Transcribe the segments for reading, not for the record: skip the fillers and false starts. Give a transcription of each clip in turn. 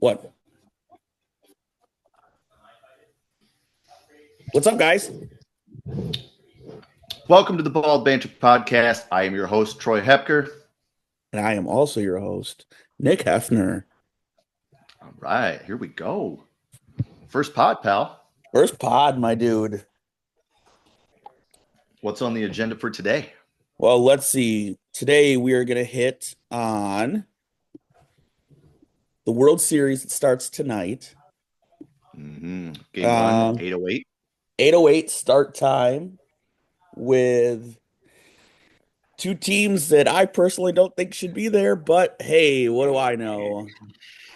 What? What's up, guys? Welcome to the Bald Banter Podcast. I am your host, Troy Hepker. And I am also your host, Nick Hefner. All right, here we go. First pod, pal. First pod, my dude. What's on the agenda for today? Well, let's see. Today we are going to hit on the World Series that starts tonight. Game one, 8:08. 8:08 start time with two teams that I personally don't think should be there, but hey, what do I know?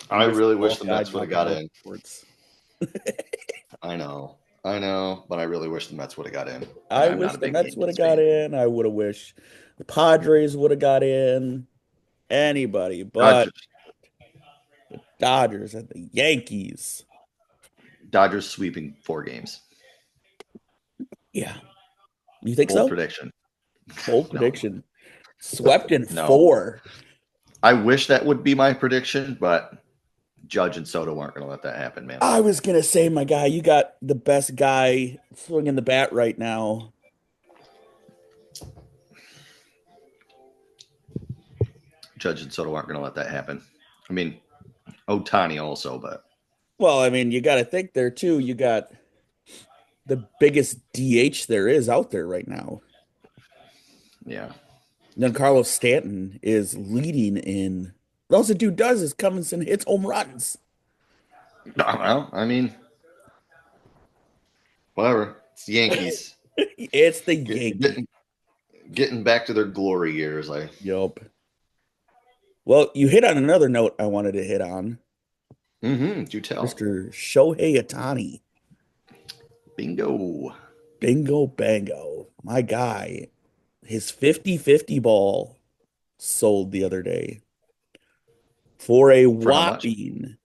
I really wish the Mets would have got in. Sports. I know, but I really wish the Mets would have got in. I wish the Mets would have got in. I would have wished the Padres would have got in. Anybody, but the Dodgers and the Yankees. Dodgers sweeping 4 games. Yeah. You think Bold so? prediction. Bold prediction. Swept in 4. I wish that would be my prediction, but Judge and Soto aren't going to let that happen, man. I was going to say, my guy, you got the best guy swinging the bat right now. Judge and Soto aren't going to let that happen. I mean, Ohtani also, but. Well, I mean, you got to think there, too. You got the biggest DH there is out there right now. Yeah. Then Carlos Stanton is leading in. All the dude does is comes and hits home runs. Well, I mean, whatever. It's the Yankees. It's the Yankees. Getting back to their glory years. Yup. Well, you hit on another note I wanted to hit on. Do tell. Mr. Shohei Ohtani. Bingo. Bingo bango. My guy. His 50-50 ball sold the other day for a whopping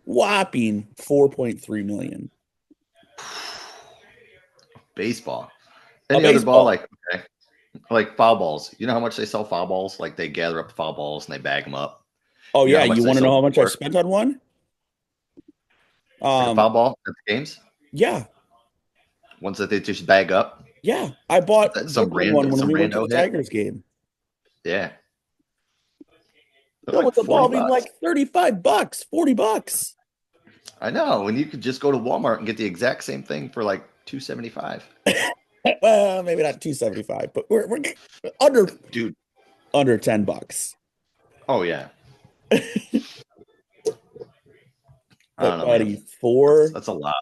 4.3 million. Baseball. Any other ball like foul balls. You know how much they sell foul balls? Like they gather up foul balls and they bag them up. Oh yeah, you want to know how much I spent on one? Like a foul ball at the games? Yeah. Ones that they just bag up? Yeah, I bought some random one when we went to the Tigers game. Yeah. That was involving like $35, $40. I know, and you could just go to Walmart and get the exact same thing for like $2.75. Well, maybe not $2.75, but we're under $10. Oh yeah. I don't know, buddy, man. That's a lot.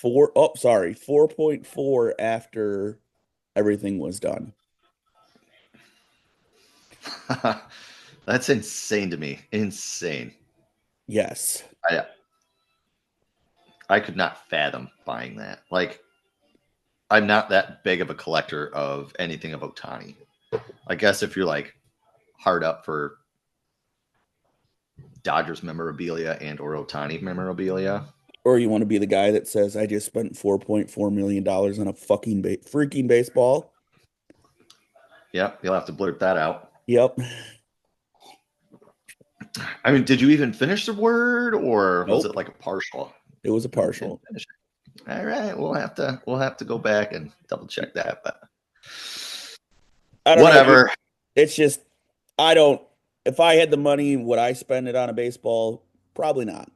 4.4 after everything was done. That's insane to me. Insane. Yes. I could not fathom buying that. Like, I'm not that big of a collector of anything of Ohtani. I guess if you're like hard up for Dodgers memorabilia and or Ohtani memorabilia. Or you want to be the guy that says, I just spent $4.4 million on a fucking freaking baseball. Yep, you'll have to blurt that out. Yep. I mean, did you even finish the word or was it like a partial? It was a partial. All right, we'll have to go back and double check that, but whatever. It's just if I had the money, would I spend it on a baseball? Probably not.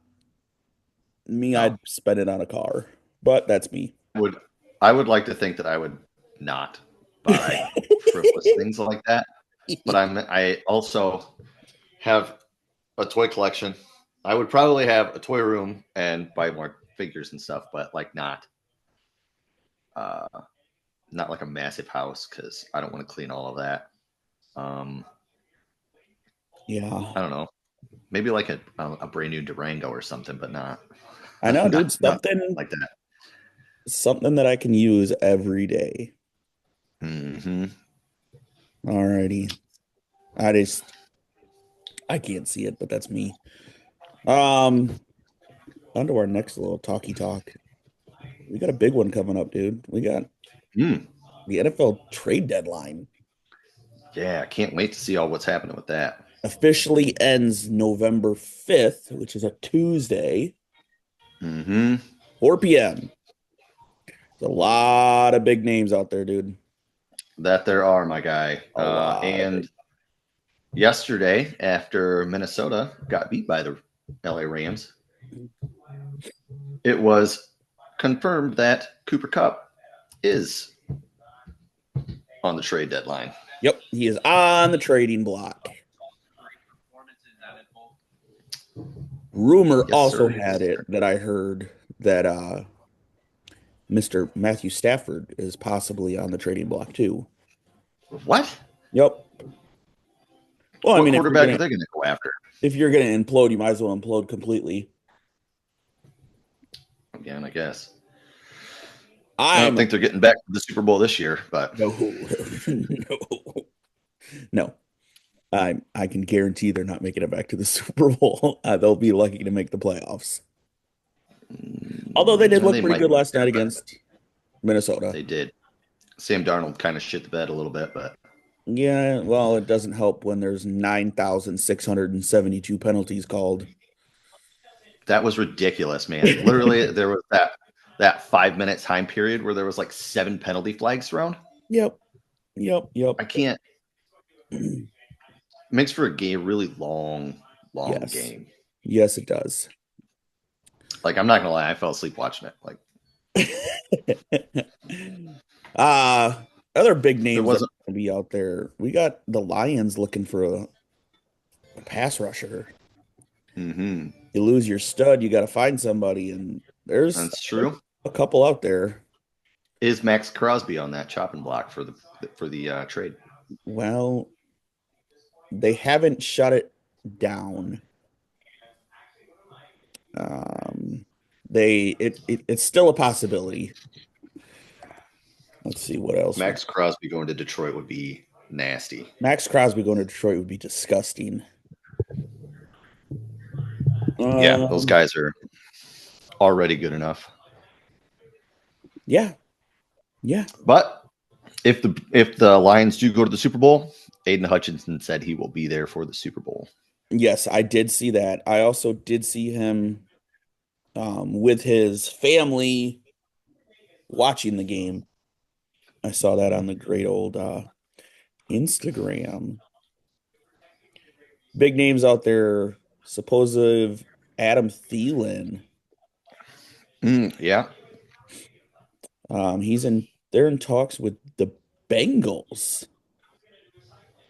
I'd spend it on a car, but that's me. I would like to think that I would not buy frivolous things like that, but I also have a toy collection. I would probably have a toy room and buy more figures and stuff, but like not like a massive house because I don't want to clean all of that. Yeah, I don't know. Maybe like a brand new Durango or something, but not. I know, dude. Something like that. Something that I can use every day. Mm-hmm. Alrighty. I can't see it, but that's me. On to our next little talk. We got a big one coming up, dude. We got the NFL trade deadline. Yeah, I can't wait to see what's happening with that. officially ends November 5th, which is a Tuesday, Mm-hmm. 4 p.m. There's a lot of big names out there, dude. That there are, my guy. A lot of big. And yesterday, after Minnesota got beat by the LA Rams, it was confirmed that Cooper Cup is on the trade deadline. Yep, he is on the trading block. Rumor Yes, also sir. had Yes, it sir. that I heard that Mr. Matthew Stafford is possibly on the trading block too. What? Yep. Well, I What mean, quarterback are they going to go after? if you're gonna implode, you might as well implode completely. Again, I guess. I don't I'm think they're getting back to the Super Bowl this year, but no, no, no. I can guarantee they're not making it back to the Super Bowl. They'll be lucky to make the playoffs. Although they did and look they pretty might good be last there, night but against Minnesota. they did. Sam Darnold kind of shit the bed a little bit, but Yeah, well, it doesn't help when there's 9,672 penalties called. that was ridiculous, man. Literally, there was that 5 minute time period where there was like 7 penalty flags thrown. Yep, yep, yep. I can't. It makes for a game, really long Yes, game. yes, it does. Like I'm not gonna lie, I fell asleep watching it. Like Uh other big there names that wasn't. are gonna be out there. We got the Lions looking for a pass rusher. Mm-hmm. You lose your stud, you got to find somebody, and there's That's true. a couple out there. Is Max Crosby on that chopping block for the trade? Well, they haven't shut it down. Um, it's still a possibility. Let's see what else. Max Crosby going to Detroit would be nasty. Max Crosby going to Detroit would be disgusting. Yeah, those Um, guys are already good enough. yeah, yeah. But if the Lions do go to the Super Bowl, Aiden Hutchinson said he will be there for the Super Bowl. Yes, I did see that. I also did see him with his family watching the game. I saw that on the great old Instagram. Big names out there. Supposed Adam Thielen. Yeah, They're in talks with the Bengals.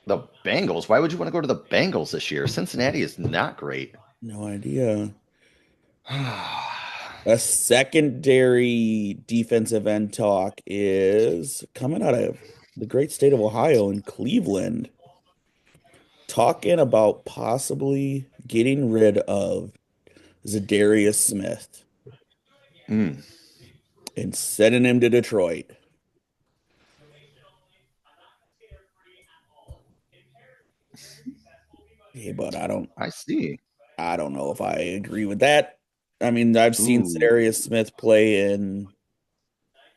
the Bengals. Why would you want to go to the Bengals this year? Cincinnati is not great. No idea. A secondary defensive end talk is coming out of the great state of Ohio in Cleveland, talking about possibly getting rid of Zadarius Smith Mm. and sending him to Detroit. Hey, but I see. I don't know if I agree with that. I mean, I've seen Ooh. Zadarius Smith play in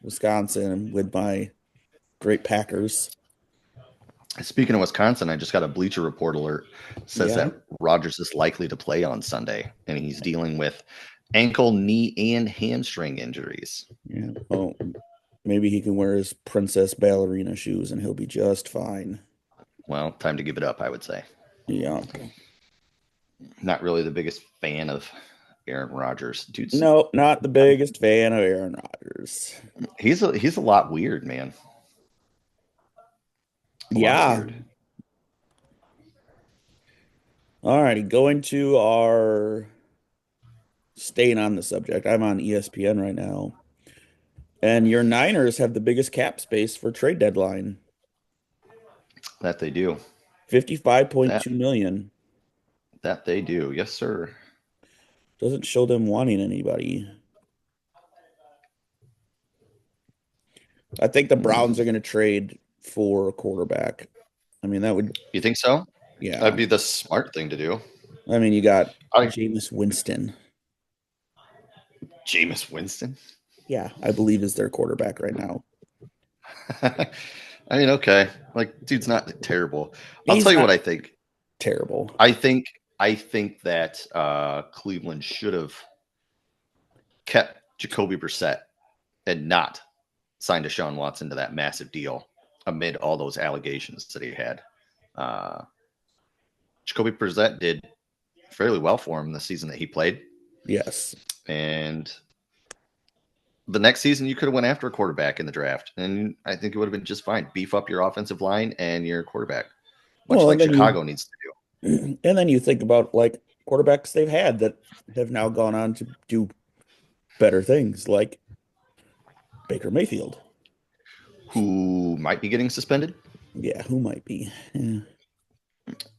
Wisconsin with my great Packers. Speaking of Wisconsin, I just got a Bleacher Report alert. It says Yeah. that Rodgers is likely to play on Sunday, and he's dealing with ankle, knee, and hamstring injuries. Yeah. Oh, maybe he can wear his princess ballerina shoes and he'll be just fine. Well, time to give it up, I would say. Yeah. Not really the biggest fan of Aaron Rodgers. Dude's No, not the biggest fan of Aaron Rodgers. he's a lot weird, man. A lot Yeah. weird. All righty. Going to our staying on the subject. I'm on ESPN right now. And your Niners have the biggest cap space for trade deadline. That they do. 55.2 That million. that they do. Yes, sir. Doesn't show them wanting anybody. I think the Browns are going to trade for a quarterback. I mean, that would, You think so? yeah. That'd be the smart thing to do. I mean, you got I Jameis Winston. Jameis Winston. Yeah, I believe is their quarterback right now. I mean, okay. Like, dude's not terrible. I'll He's tell you not, what I think. Terrible. I think I think that Cleveland should have kept Jacoby Brissett and not signed Deshaun Watson to that massive deal amid all those allegations that he had. Uh, Jacoby Brissett did fairly well for him the season that he played, Yes. and the next season you could have went after a quarterback in the draft, and I think it would have been just fine. Beef up your offensive line and your quarterback, much Well, and like then you Chicago needs to do. and then you think about like quarterbacks they've had that have now gone on to do better things, like Baker Mayfield. Who might be getting suspended? Yeah, who might be? Yeah.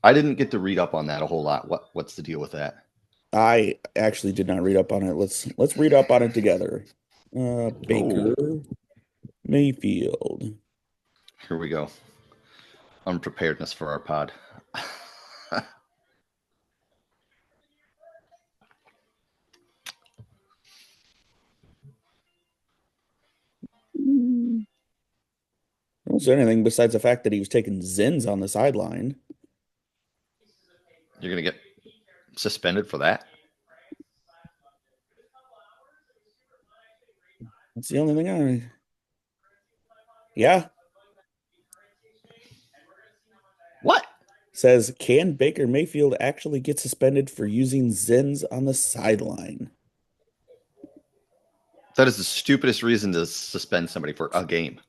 I didn't get to read up on that a whole lot. What's the deal with that? I actually did not read up on it. Let's read up on it together. Oh, Baker Mayfield. here we go. Unpreparedness for our pod. I don't say anything besides the fact that he was taking Zins on the sideline. You're gonna get suspended for that? That's the only thing I. Yeah, What? says can Baker Mayfield actually get suspended for using Zins on the sideline? That is the stupidest reason to suspend somebody for a game.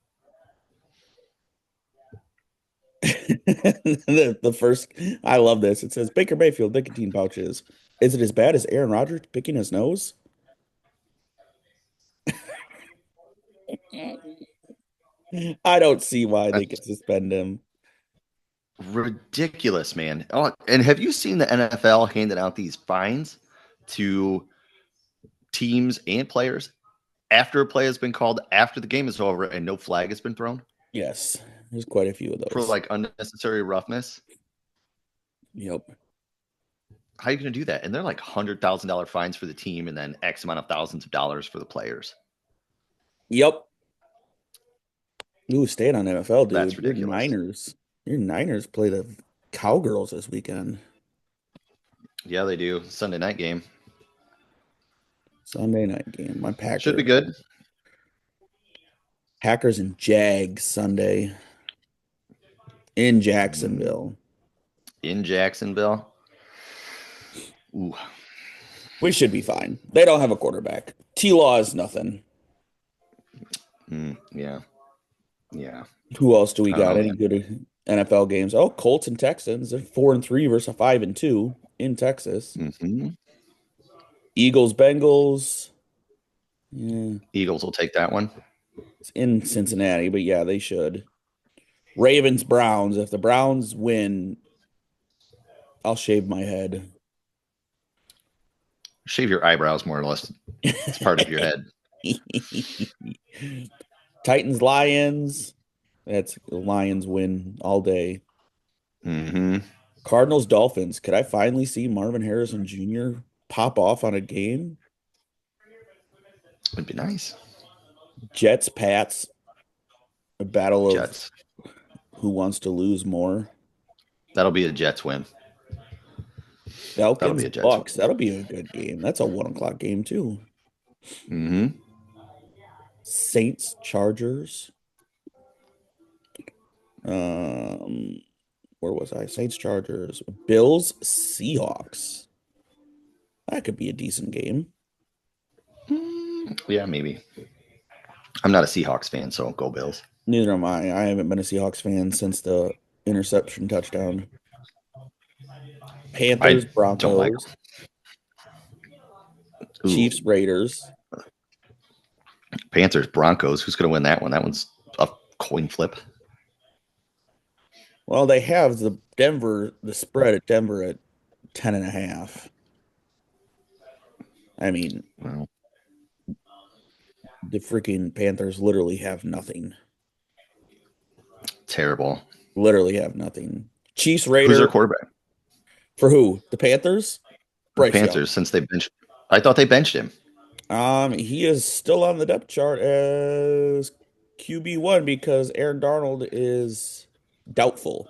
The first, I love this. It says Baker Mayfield nicotine pouches. Is it as bad as Aaron Rodgers picking his nose? I don't see why they could That's suspend him. ridiculous, man. Oh, and have you seen the NFL handing out these fines to teams and players after a play has been called, after the game is over, and no flag has been thrown Yes, there's quite a few of for those. like unnecessary roughness? Yep. How are you going to do that? And they're like $100,000 fines for the team, and then X amount of thousands of dollars for the players. Yep. Ooh, staying on NFL, That's dude. Your ridiculous. Niners. Your Niners play the Cowgirls this weekend. Yeah, they do. Sunday night game Sunday night game. My should Packers. be good. Packers and Jags Sunday in Jacksonville. In Jacksonville. Ooh, We should be fine. They don't have a quarterback. T-Law is nothing. yeah, yeah. Who else do we I don't got? know, Any man. good NFL games? Oh, Colts and Texans. They're 4-3 versus 5-2 in Texas. Mm-hmm. Eagles, Bengals. Yeah, Eagles will take that one. it's in Cincinnati, but yeah, they should. Ravens, Browns. If the Browns win, I'll shave my head. Shave your eyebrows, more or less. It's part of your head. Titans, Lions. That's Lions win all day. Mm-hmm. Cardinals, Dolphins. Could I finally see Marvin Harrison Jr. pop off on a game? Would be nice. Jets, Pats. A battle of Jets. who wants to lose more. That'll be a Jets win. That'll Falcons, be a Jets win. Bucks. That'll be a good game. That's a 1 o'clock game too. Mm-hmm. Saints, Chargers. Um, where was I? Saints, Chargers, Bills, Seahawks. That could be a decent game. Yeah, maybe. I'm not a Seahawks fan, so go Bills. Neither am I. I haven't been a Seahawks fan since the interception touchdown. Panthers, I don't like Broncos, them. Ooh, Chiefs, Raiders. Panthers, Broncos. Who's going to win that one? That one's a coin flip. Well, they have the spread at Denver at 10.5. I mean, Well, the freaking Panthers literally have nothing. terrible. Literally have nothing. Chiefs, Who's their Raider quarterback? for who? The Panthers? The Bryce Young. Panthers, since they benched. I thought they benched him. He is still on the depth chart as QB1 because Aaron Darnold is doubtful.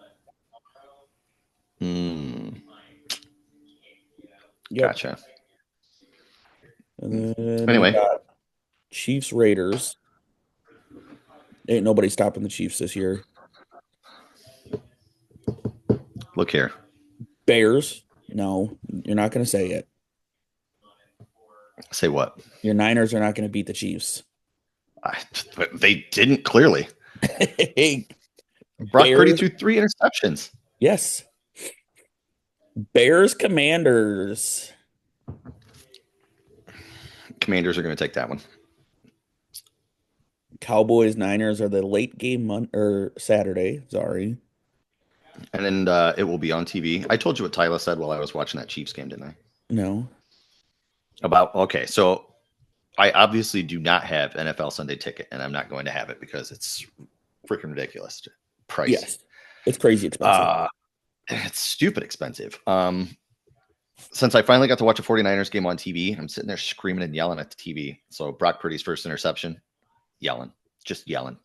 Mm, Yep. gotcha. And then we Anyway, got Chiefs Raiders. Ain't nobody stopping the Chiefs this year. look here. Bears. No, you're not going to say it. Say what? Your Niners are not going to beat the Chiefs. They didn't clearly. Brock Purdy Bears. threw 3 interceptions. Yes. Bears Commanders. Commanders are going to take that one. Cowboys Niners are the late game or Saturday. Sorry. And then it will be on TV. I told you what Tyler said while I was watching that Chiefs game, didn't I? No. Okay, so I obviously do not have NFL Sunday ticket, and I'm not going to have it because it's freaking ridiculous price. Yes. It's crazy expensive. It's stupid expensive. Since I finally got to watch a 49ers game on TV, I'm sitting there screaming and yelling at the TV. So Brock Purdy's first interception, just yelling.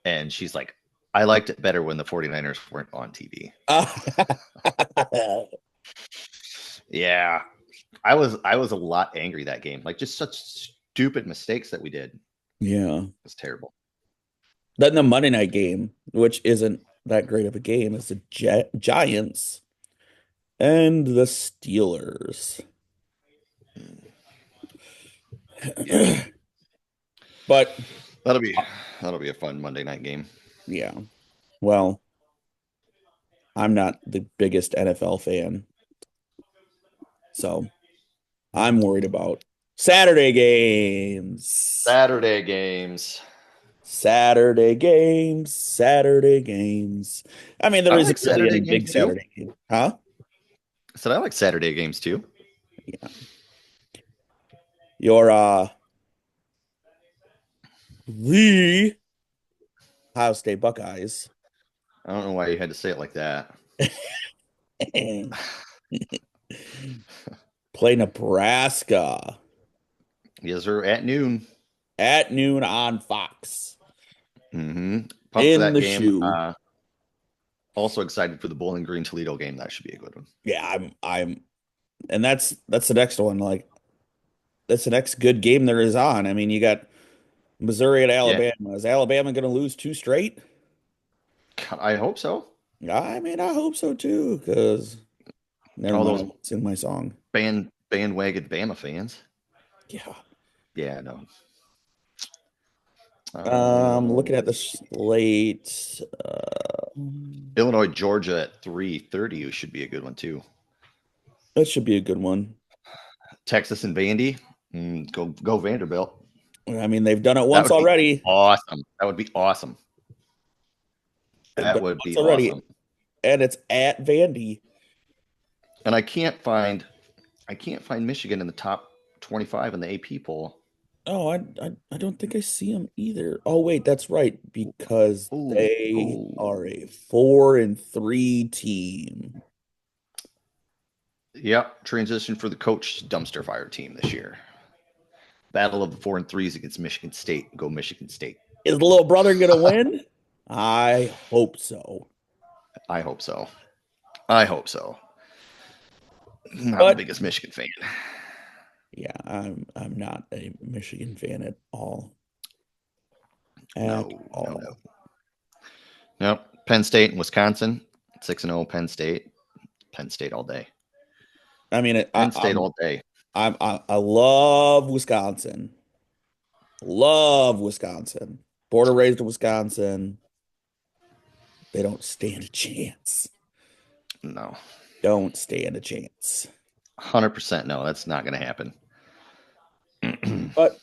And she's like, I liked it better when the 49ers weren't on TV. Yeah. I was a lot angry that game. Like just such stupid mistakes that we did. Yeah. It was terrible. Then the Monday night game, which isn't that great of a game, is the Giants and the Steelers. Yeah. But that'll be a fun Monday night game. Yeah. Well, I'm not the biggest NFL fan. So I'm worried about Saturday games. Saturday games. I mean, there I isn't like really Saturday any big games too. Saturday game. Huh? I said I like Saturday games too. Yeah. Your the Ohio State Buckeyes I don't know why you had to say it like that. play Nebraska Yes, sir. At noon. at noon on Fox. Mm-hmm. Pumped for In that the game. shoe. Also excited for the Bowling Green Toledo game. That should be a good one. Yeah, and that's the next one. Like that's the next good game there is on. I mean, you got Missouri at Alabama. Yeah. Is Alabama going to lose 2 straight? I hope so. I mean, I hope so too. Because never All mind, I those won't sing my song. bandwagon Bama fans. Yeah. Yeah, no. Looking at the slate. Illinois, Georgia at 3:30 should be a good one too. That should be a good one. Texas and Vandy. Go Vanderbilt. I mean, they've done it once already. Awesome. That would be awesome. That would be awesome. And it's at Vandy. And I can't find Michigan in the top 25 in the AP poll. Oh, I don't think I see them either. Oh, wait, that's right, because they are a 4-3 team. Yep, transition for the coach dumpster fire team this year. Battle of the 4-3s against Michigan State. Go Michigan State. Is the little brother gonna win? I hope so. I hope so. I'm the biggest Michigan fan. Yeah, I'm not a Michigan fan at all. No. Penn State and Wisconsin. 6-0 Penn State. Penn State all day. I mean, Penn State all day. I love Wisconsin. Born and raised in Wisconsin. They don't stand a chance. No. Don't stand a chance. 100% no. That's not going to happen. But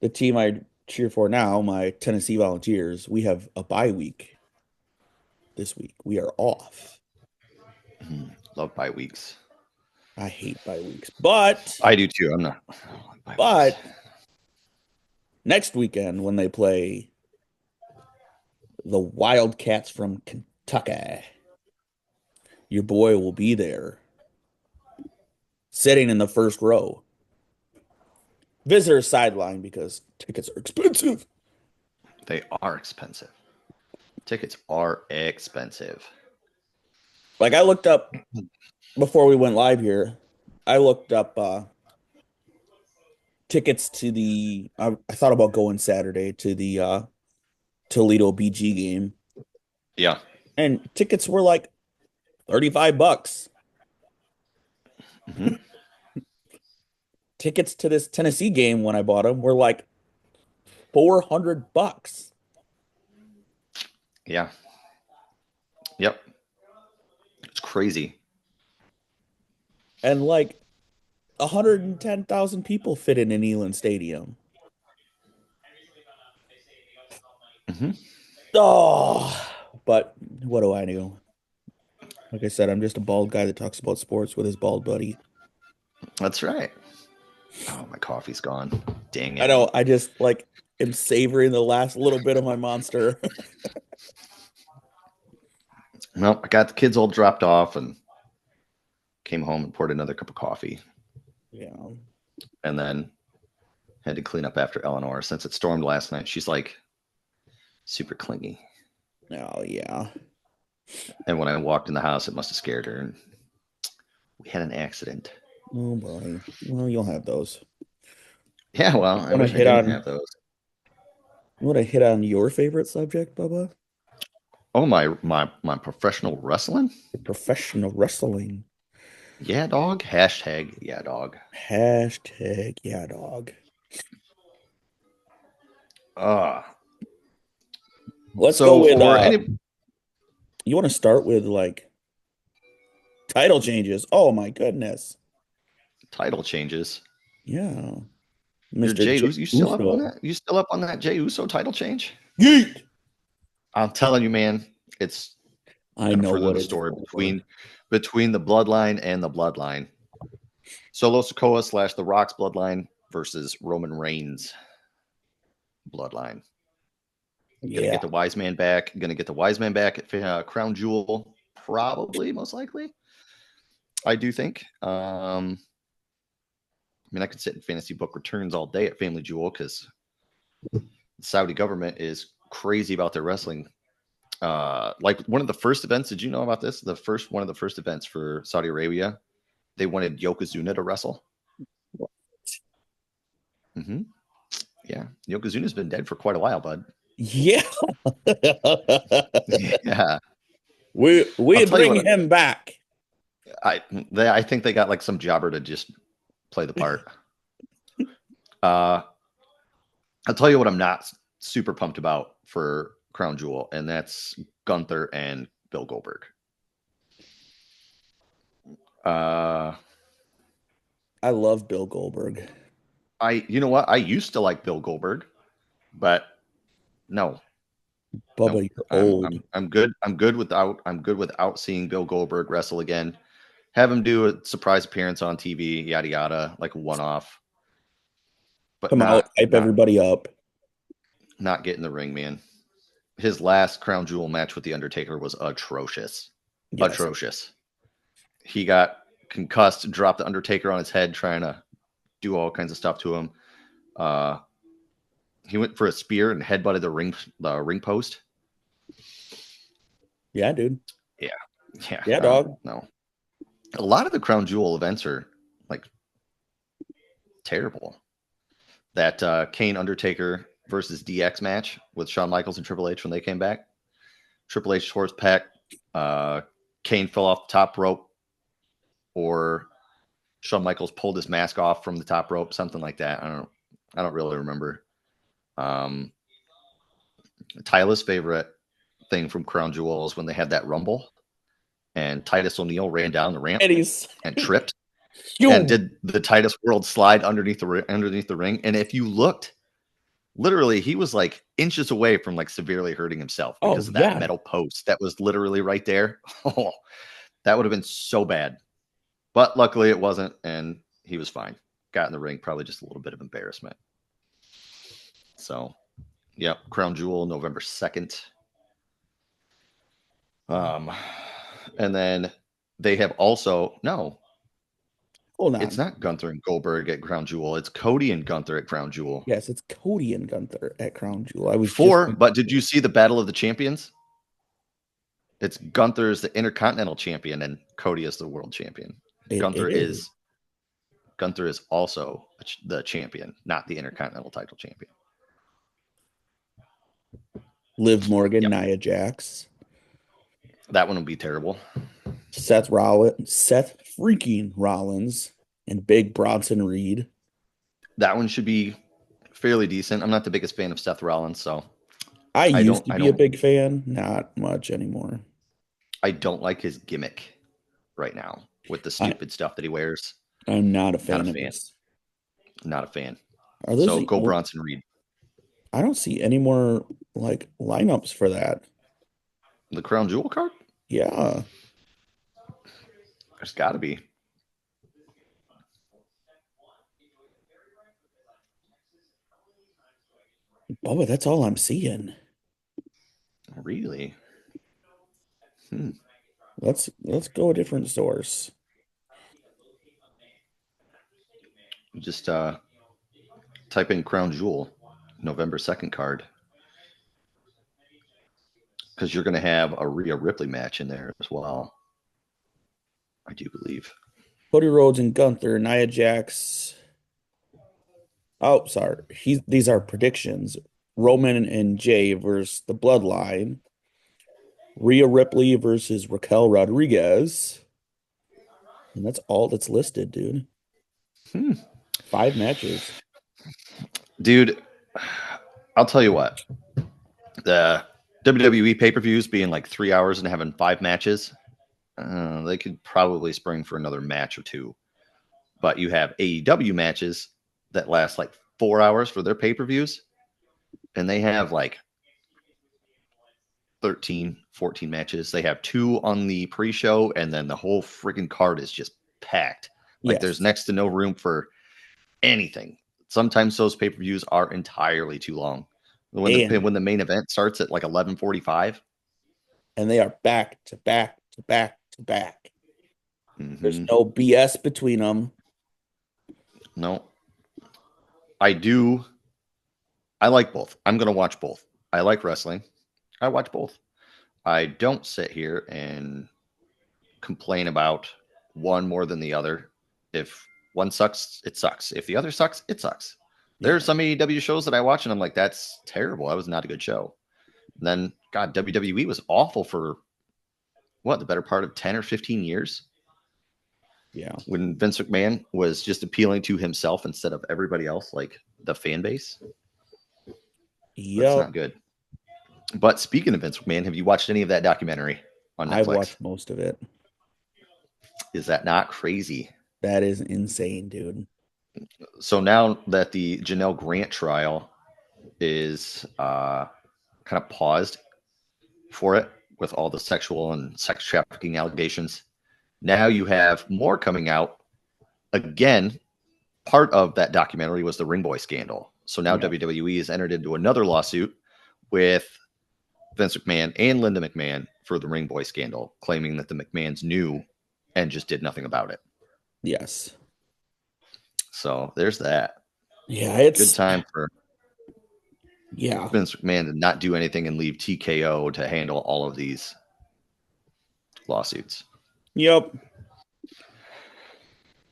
the team I cheer for now, my Tennessee Volunteers, we have a bye week this week. We are off. Love bye weeks. I hate bye weeks, but I do too. I'm not. But next weekend when they play the Wildcats from Kentucky, your boy will be there, sitting in the first row. Visitor sideline because tickets are expensive. They are expensive. Tickets are expensive. Like I looked up before we went live here. I looked up tickets to the. I thought about going Saturday to the Toledo BG game, Yeah. and tickets were like $35. Hmm. Tickets to this Tennessee game when I bought them were like $400. Yeah. Yep. It's crazy. And like 110,000 people fit in Neyland Stadium. Hmm. Oh, but what do I know? Like I said, I'm just a bald guy that talks about sports with his bald buddy. That's right. Oh, my coffee's gone. Dang I it. know. I just like am savoring the last little bit of my monster. Well, I got the kids all dropped off and came home and poured another cup of coffee. Yeah. And then had to clean up after Eleanor since it stormed last night. She's like super clingy. Oh, yeah. And when I walked in the house, it must have scared her. And we had an accident. Oh boy. Well, you'll have those. Yeah, well, I Want to wish I hit didn't on? have those. You want to hit on your favorite subject, Bubba? Oh, my professional wrestling? Professional wrestling. Yeah, dog. Hashtag yeah, dog. Hashtag yeah, dog. Uh Let's go so with for any you want to start with like title changes. Oh my goodness. title changes, Yeah. your Mr. Jay Jey Uso, you still up on Uso. that? You still up on that Jay Uso title change? Yeet. I'm telling you, man, it's I gonna know further what the it's story for. between the bloodline and the bloodline. Solo Sokoa / The Rock's bloodline versus Roman Reigns bloodline. Gonna Yeah. get the wise man back. Gonna get the wise man back at Crown Jewel, probably, most likely. I do think. I mean, I could sit in fantasy book returns all day at Family Jewel because the Saudi government is crazy about their wrestling. Like one of the first events, did you know about this? The first one of the first events for Saudi Arabia, they wanted Yokozuna to wrestle. Hmm. Yeah, Yokozuna's been dead for quite a while, bud. Yeah. Yeah, I'll we tell you bring what. him back. I think they got like some jobber to just play the part. Uh, I'll tell you what I'm not super pumped about for Crown Jewel, and that's Gunther and Bill Goldberg. Uh, I love Bill Goldberg. you know what? I used to like Bill Goldberg, but no, Bubba, nope. you're old. I'm good without seeing Bill Goldberg wrestle again. Have him do a surprise appearance on TV, yada yada, like a one off, but Come out, hype everybody up. not get in the ring, man. His last Crown Jewel match with the Undertaker was atrocious, Yes. atrocious. He got concussed, dropped the Undertaker on his head, trying to do all kinds of stuff to him. Uh, he went for a spear and headbutted the ring post. Yeah, dude. Yeah, yeah, Yeah, dog. no. A lot of the Crown Jewel events are like terrible. That Kane Undertaker versus DX match with Shawn Michaels and Triple H when they came back. Triple H horse pack. Kane fell off the top rope, or Shawn Michaels pulled his mask off from the top rope, something like that. I don't really remember. Tyler's favorite thing from Crown Jewel is when they had that rumble and Titus O'Neil ran down the ramp And he's and tripped and you. did the Titus World slide underneath the ring. And if you looked, literally, he was like inches away from like severely hurting himself Oh because of that yeah. metal post that was literally right there. Oh, that would have been so bad. But luckily it wasn't, and he was fine. Got in the ring, probably just a little bit of embarrassment. So, yeah, Crown Jewel, November 2nd. And then they have also Hold it's on. not Gunther and Goldberg at Crown Jewel. It's Cody and Gunther at Crown Jewel. Yes, it's Cody and Gunther at Crown Jewel. I was just But did you see the Battle of the Champions? It's Gunther is the Intercontinental Champion and Cody is the World Champion. It Gunther is. is Gunther is also the champion, not the Intercontinental title champion. Liv Morgan, Yep. Nia Jax, That one would be terrible. Seth freaking Rollins, and Big Bronson Reed. That one should be fairly decent. I'm not the biggest fan of Seth Rollins, so I I used don't to I be a don't big fan, not much anymore. I don't like his gimmick right now with the I, stupid stuff that he wears. I'm not a Not a fan of fan. this. Not a fan. Are those So the go old? Bronson Reed. I don't see any more like lineups for that. The Crown Jewel card? Yeah. There's got to be. Bubba, that's all I'm seeing. Really? Let's go a different source. Just type in Crown Jewel, November 2nd card. Because you're going to have a Rhea Ripley match in there as well. I do believe. Cody Rhodes and Gunther, Nia Jax. Oh, sorry. These are predictions. Roman and Jay versus the Bloodline. Rhea Ripley versus Raquel Rodriguez. And that's all that's listed, dude. 5 matches. Dude, I'll tell you what. The WWE pay-per-views being like 3 hours and having 5 matches, they could probably spring for another match or two. But you have AEW matches that last like 4 hours for their pay-per-views, and they have like 13, 14 matches. They have 2 on the pre-show, and then the whole freaking card is just packed. Like there's Yes. next to no room for anything. Sometimes those pay-per-views are entirely too long. When the main event starts at like 11:45, And they are back to back to back to back. There's mm-hmm. no BS between them. No, I do. I like both. I'm going to watch both. I like wrestling. I watch both. I don't sit here and complain about one more than the other. If one sucks, it sucks. If the other sucks, it sucks. There are some AEW shows that I watch and I'm like, that's terrible. That was not a good show. And then, God, WWE was awful for what, the better part of 10 or 15 years? Yeah. When Vince McMahon was just appealing to himself instead of everybody else, like the fan base. That's Yep. not good. But speaking of Vince McMahon, have you watched any of that documentary on I've Netflix? watched most of it. Is that not crazy? That is insane, dude. So now that the Janelle Grant trial is kind of paused for it with all the sexual and sex trafficking allegations, now you have more coming out. Again, part of that documentary was the Ring Boy scandal. So now WWE has entered into another lawsuit with Vince McMahon and Linda McMahon for the Ring Boy scandal, claiming that the McMahons knew and just did nothing about it. Yes. So there's that. Yeah, it's good time for yeah. Vince McMahon to not do anything and leave TKO to handle all of these lawsuits. Yep.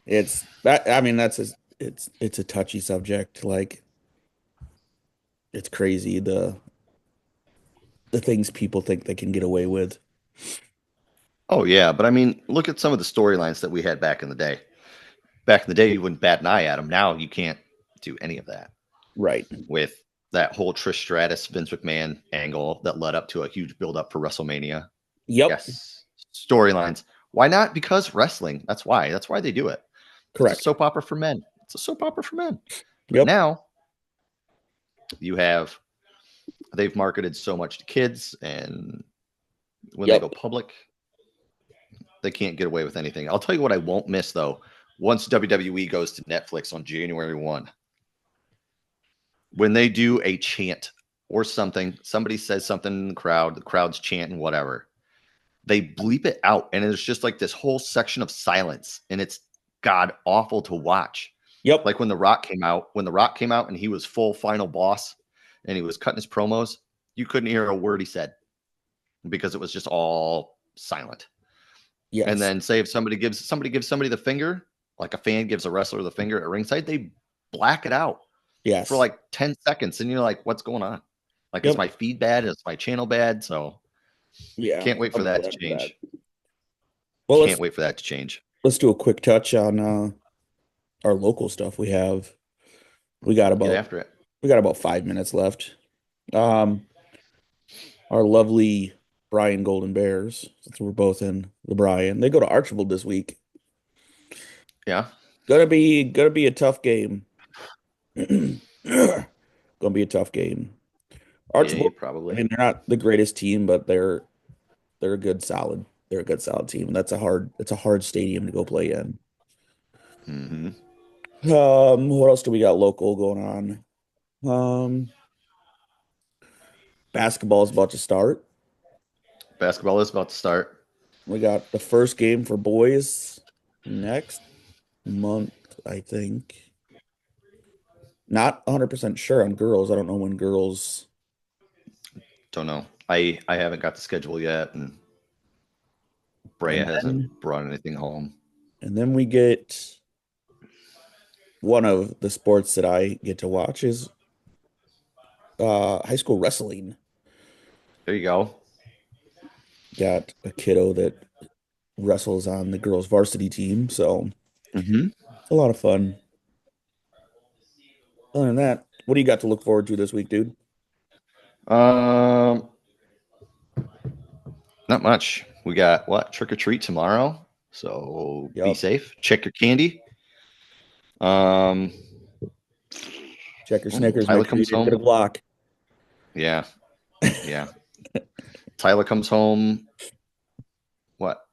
It's that. I mean, it's a touchy subject. Like, it's crazy the things people think they can get away with. Oh yeah, but I mean, look at some of the storylines that we had back in the day. Back in the day, you wouldn't bat an eye at them. Now you can't do any of that. Right. With that whole Trish Stratus, Vince McMahon angle that led up to a huge build-up for WrestleMania. Yep. Yes. Storylines. Why not? Because wrestling. That's why. That's why they do it. Correct. It's a soap opera for men. It's a soap opera for men. But Yep. now they've marketed so much to kids, and when they go public, they can't get away with anything. I'll tell you what I won't miss, though. Once WWE goes to Netflix on January 1, when they do a chant or something, somebody says something in the crowd's chanting whatever, they bleep it out, and there's just like this whole section of silence, and it's god awful to watch. Yep. Like when The Rock came out and he was full final boss and he was cutting his promos, you couldn't hear a word he said. because it was just all silent. And Yes. then say if somebody gives somebody the finger, like a fan gives a wrestler the finger at ringside, they black it out for Yes. like 10 seconds. And you're like, what's going on? Like, is Yep. my feed bad? Is my channel bad? So Yeah. can't wait for I'm that to glad for that. change. Well, Can't wait for that to change. let's do a quick touch on our local stuff we have. We got Get about after it. we got about 5 minutes left. Um, our lovely Bryan Golden Bears, since we're both in the Bryan, they go to Archibald this week. Yeah. Gonna be a tough game. Gonna be a tough game. Yeah, Archibald, I probably. mean, they're not the greatest team, but they're a good solid. They're a good solid team. And it's a hard stadium to go play in. Mm-hmm. What else do we got local going on? Basketball is about to start. Basketball is about to start. We got the first game for boys next month, I think. Not 100% sure on girls. I don't know when girls. Don't know. I haven't got the schedule yet, and Brea And hasn't then brought anything home. and then we get one of the sports that I get to watch is high school wrestling. There you go. Got a kiddo that wrestles on the girls varsity team, so Mm-hmm. it's a lot of fun. Other than that, what do you got to look forward to this week, dude? Um, Not much. We got what? Trick or treat tomorrow. So be Yep. safe. Check your candy. Um, Check your Snickers. Tyler Make sure you comes didn't get a home. Glock. Yeah, yeah. Tyler comes home. What?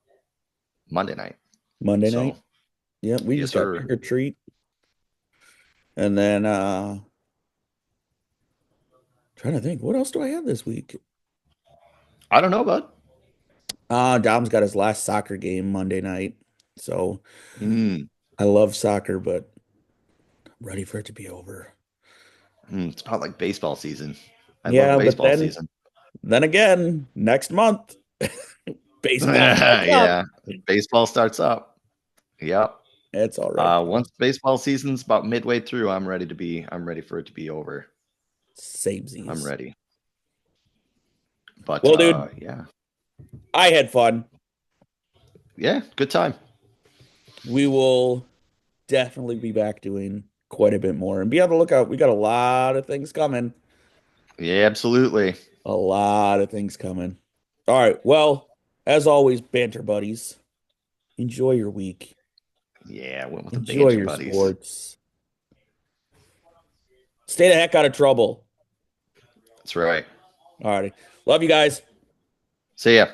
Monday night. Monday So night. Yep, we yes, just got sir. trick or treat. And then trying to think, what else do I have this week? I don't know, bud. Dom's got his last soccer game Monday night. So Mm, I love soccer, but I'm ready for it to be over. it's about like baseball season. I love Yeah, but baseball season. then again, next month, baseball starts up. Yeah, baseball starts up. Yep. It's all right. Once baseball season's about midway through, I'm ready for it to be over. I'm Samesies. ready. But Well, dude, yeah. I had fun. Yeah, good time. We will definitely be back doing quite a bit more and be on the lookout. We got a lot of things coming. Yeah, absolutely. A lot of things coming. All right. Well, as always, banter buddies, enjoy your week. Yeah, went with the Enjoy banter your buddies. sports. Stay the heck out of trouble. That's right. All righty. Love you guys. See ya.